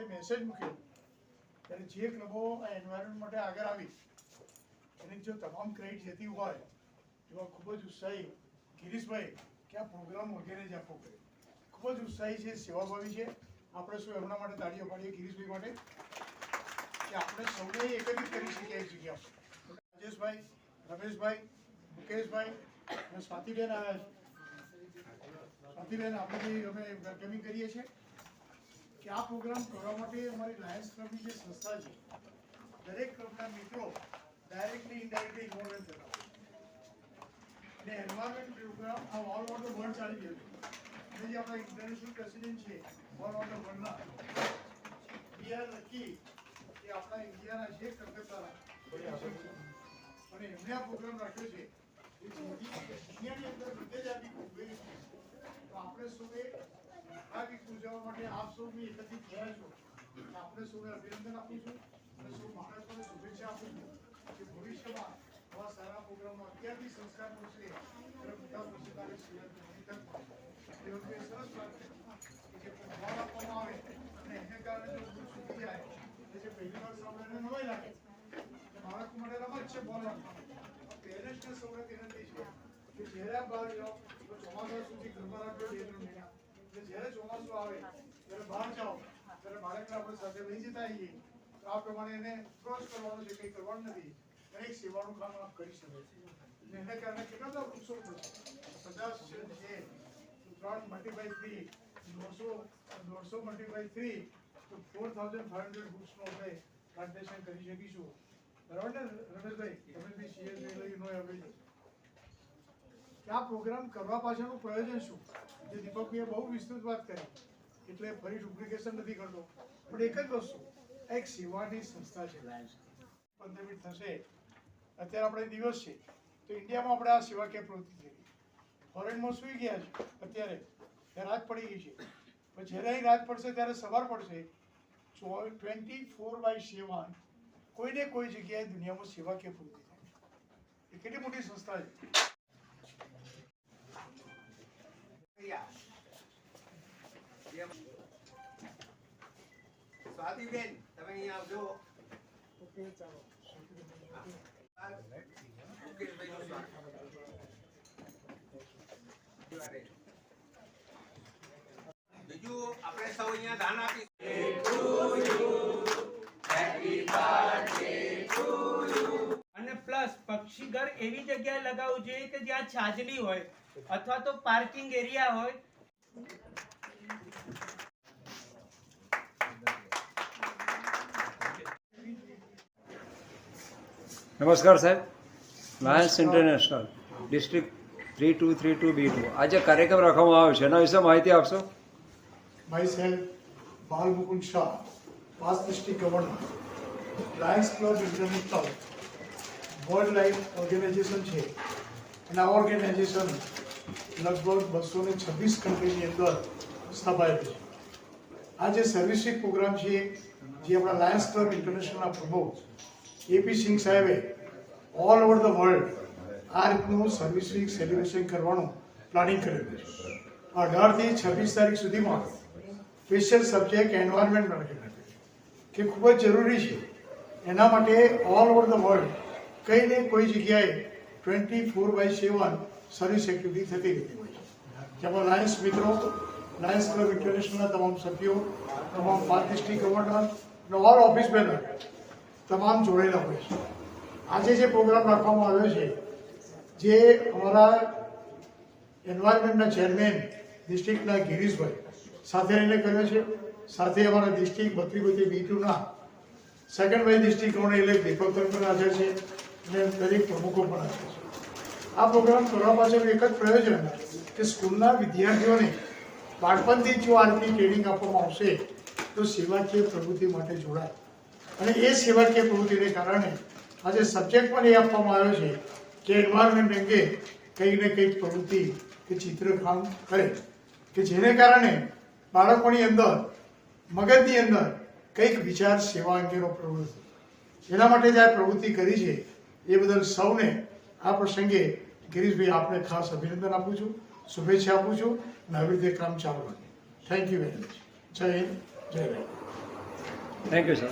Message મૂક્યો ત્યારે જે ક્લબો આ એન્વાયરમેન્ટ માટે આગળ આવી એની જો તમામ ક્રેડિટ જતી હોય એવા ખૂબ જ ઉત્સાહી ગિરીશભાઈ કે આ પ્રોગ્રામ વગેરે જ આપવો પડે, ખૂબ જ ઉત્સાહી છે, સેવાભાવી છે. આપણે શું એમના માટે તાળીઓ પાડીએ ગિરીશભાઈ માટે કે આપણે સૌને એકત્રિત કરી શકીએ એક જગ્યા પર. રાજેશભાઈ, રમેશભાઈ, મુકેશભાઈ અને સ્વાતિબેન આવ્યા છે. સ્વાતિબેન આપણે અમે વેલકમિંગ કરીએ છીએ કે આ પ્રોગ્રામ કરવા માટે અમારી લાયન્સ ક્લબની જે સંસ્થા છે દરેક ક્લબના મિત્રો ડાયરેક્ટલી ઇનડાયરેક્ટલી ઇન્વોલ્વ થતા હોય અને એન્વાયરમેન્ટ પ્રોગ્રામ આ ઓલ ઓવર ધ વર્લ્ડ ચાલી રહ્યો છે. અને જે આપણા ઇન્ટરનેશનલ પ્રેસિડેન્ટ છે ઓલ ઓવર ધ વર્લ્ડના, વી આર લકી કે આપણા ઇન્ડિયાના છે કલકત્તાના અને એમને આ પ્રોગ્રામ રાખ્યો છે દુનિયાની અંદર બધે જ આવી કોઈ તો આપણે સૌએ આ વીક ઉજવવા માટે આપ સૌ એકત્રિત થયા છો. આપણે સૌને અભિનંદન આપું છું અને સૌ મહારાષ્ટ્રને શુભેચ્છા આપું છું કે ભવિષ્યમાં આવા સારા પ્રોગ્રામમાં અત્યારથી સંસ્કાર મળશે ત્યારે મોટા પ્રસિદ્ધારે સિવાયની તક મળશે. એ વખતે સરસ વાત છે કે જે બોલ આપવામાં આવે અને એને કારણે જો ભૂલ છૂટી જાય એટલે જે પહેલી વાર સાંભળીને નવાઈ લાગે કે બાળકો માટે રમત છે બોલ આપવાનું. પેરેન્ટ્સને સૌને વિનંતી છે કે જ્યારે બહાર જાઓ તો ચોમાસા સુધી ઘરમાં રાખજો 2-3 મહિના. જ્યારે ચોમાસું આવે ત્યારે બહાર જાઓ ત્યારે બાળકને આપણે સાથે લઈ જતા આવીએ તો આ પ્રમાણે એને ક્રોસ કરવાનું છે, કંઈ કરવાનું નથી. દરેક સેવાનું કામ આપ કરી શકો છો. એને કારણે કેટલા બધા વૃક્ષો થશે 50 છે તો 3 મલ્ટીપ્લાય 3 150 મલ્ટીપ્લાય 3 તો 4500 વૃક્ષનું આપણે પ્લાન્ટેશન કરી શકીશું. બરાબર ને રમેશભાઈ? તમે બી સીએસ લઈ નો એવરેજ આ પ્રોગ્રામ કરવા પાછળનું પ્રયોજન શું? જે દીપકભાઈએ બહુ વિસ્તૃત વાત કરી એટલે ફરી ડુપ્લિકેશન નથી કરતો, પણ એક જ વસ્તુ એક સેવાની સંસ્થા છે લાયન્સ. 15 મિનિટ થશે, અત્યારે આપણે દિવસ છે તો ઇન્ડિયામાં આપણે આ સેવાકીય પ્રવૃત્તિ થઈ રહી. ફોરેનમાં સુઈ ગયા છે અત્યારે રાત પડી ગઈ છે, પણ જ્યારે અહીં રાત પડશે ત્યારે સવાર પડશે 24/7 કોઈને કોઈ જગ્યાએ દુનિયામાં સેવાકીય પ્રવૃત્તિ થાય. એ કેટલી મોટી સંસ્થા છે. સ્વાતિબેન તમે અહીંયા આવજો. બીજું આપણે સૌ અહીંયા દાન આપીશું. અને પ્લસ પક્ષી ઘર એવી જગ્યાએ લગાવવું જોઈએ કે જ્યાં છાજલી હોય અથવા તો પાર્કિંગ એરિયા હોય. નમસ્કાર સાહેબ. લાયન્સ ઇન્ટરનેશનલ ડિસ્ટ્રિક્ટ 3232B2 આજે કાર્યક્રમ રાખવામાં આવ્યો છે, એના વિશે માહિતી આપશો? Myself Bal Mukund Shah, past district governor. Lions Club International world life organisation છે અને આ ઓર્ગેનાઇઝેશન લગભગ 226 કન્ટ્રીની અંદર સ્થાપાયેલું છે. આ જે સર્વિસ વીક પ્રોગ્રામ છે જે આપણા લાયન્સ ક્લબ ઇન્ટરનેશનલના પ્રમુખ એપી સિંઘ સાહેબે ઓલ ઓવર ધ વર્લ્ડ આ રીતનું સર્વિસ વીક સેલિબ્રેશન કરવાનું પ્લાનિંગ કરેલું છે. 18 થી 26 તારીખ સુધીમાં સ્પેશિયલ સબ્જેક્ટ એન્વાયરમેન્ટ રાખેલા છે કે ખૂબ જ જરૂરી છે. એના માટે ઓલ ઓવર ધ વર્લ્ડ કંઈ ને કોઈ જગ્યાએ 24/7 સર્વિસ એક્ટિવિટી થતી રહેતી હોય છે. જેમાં લાયન્સ મિત્રો, લાયન્સ ક્લબ ઇન્ટરનેશનલના તમામ સભ્યો, તમામ 5 ડિસ્ટ્રિક્ટ ગવર્નર અને ઓલ ઓફિસ બેનર તમામ જોડેલા હોય છે. આજે જે પ્રોગ્રામ રાખવામાં આવ્યો છે જે અમારા એન્વાયરમેન્ટના ચેરમેન ડિસ્ટ્રિક્ટના ગિરીશભાઈ સાથે રહીને કર્યો છે, સાથે અમારા ડિસ્ટ્રિક્ટ 3232B2ના સેકન્ડ વાઇસ ડિસ્ટ્રિક્ટ ગવર્નર એટલે દીપકભાઈ પણ હાજર છે અને દરેક પ્રમુખો પણ હાજર છે. આ પ્રોગ્રામ કરવા પાછળ એક જ પ્રયોજન કે સ્કૂલના વિદ્યાર્થીઓને બાળપણથી જો આ રીતની ટ્રેનિંગ આપવામાં આવશે તો સેવાકીય પ્રવૃત્તિ માટે જોડાય અને એ સેવાકીય પ્રવૃત્તિને કારણે આજે સબ્જેક્ટ પણ એ આપવામાં આવ્યો છે કે એન્વાયરમેન્ટ અંગે કંઈક ને કંઈક પ્રવૃત્તિ કે ચિત્રકામ કરે કે જેને કારણે બાળકોની અંદર મગજની અંદર કંઈક વિચાર સેવા અંગેનો પ્રવૃત્તિ. એના માટે જે આ પ્રવૃત્તિ કરી છે એ બદલ સૌને આ પ્રસંગે ગિરીશભાઈ આપને ખાસ અભિનંદન આપું છું, શુભેચ્છા આપું છું અને આવી રીતે કામ ચાલુ રાખે. Thank you very much. જય હિન્દ, જય ભારત. Thank you sir.